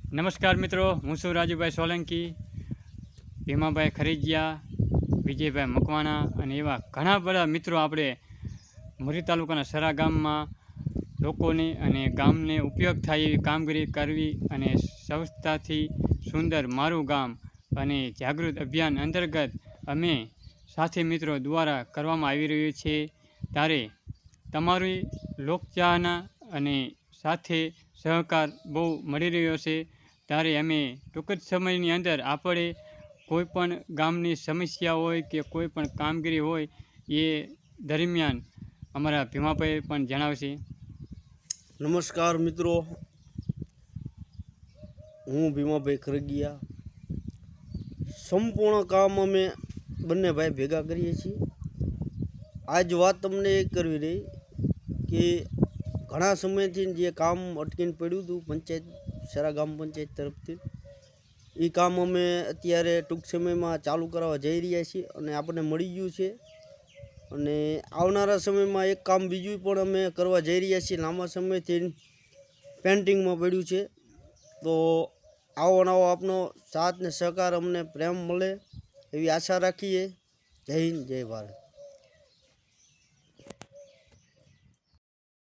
નમસ્કાર મિત્રો, હું છું રાજુભાઈ સોલંકી, ભીમાભાઈ ખરીજિયા, વિજયભાઈ મકવાણા અને એવા ઘણા બધા મિત્રો આપણે મોરી તાલુકાના સરા ગામમાં લોકોને અને ગામને ઉપયોગ થાય એવી કામગીરી કરવી અને સ્વચ્છતાથી સુંદર મારું ગામ અને જાગૃત અભિયાન અંતર્ગત અમે સાથી મિત્રો દ્વારા કરવામાં આવી રહ્યું છે. ત્યારે તમારી લોકચાહના અને સાથે સહકાર બહુ મળી રહ્યો છે. ત્યારે અમે ટૂંક જ સમયની અંદર આપણે કોઈપણ ગામની સમસ્યા હોય કે કોઈ પણ કામગીરી હોય એ દરમિયાન અમારા ભીમાભાઈ પણ જણાવશે. નમસ્કાર મિત્રો, હું ભીમાભાઈ ખરગિયા. સંપૂર્ણ કામ અમે બંને ભાઈ ભેગા કરીએ છીએ. આજ વાત તમને એ કરવી રહી કે ઘણા સમયથી જે કામ અટકીને પડ્યું હતું પંચાયત સરા ગામ પંચાયત તરફથી, એ કામ અમે અત્યારે ટૂંક સમયમાં ચાલુ કરાવવા જઈ રહ્યા છીએ અને આપણને મળી ગયું છે. અને આવનારા સમયમાં એક કામ બીજું પણ અમે કરવા જઈ રહ્યા છીએ. લાંબા સમયથી પેન્ટિંગમાં પડ્યું છે. તો આવો નવો આપનો સાથ ને સહકાર અમને પ્રેમ મળે એવી આશા રાખીએ. જય હિન્દ, જય ભારત.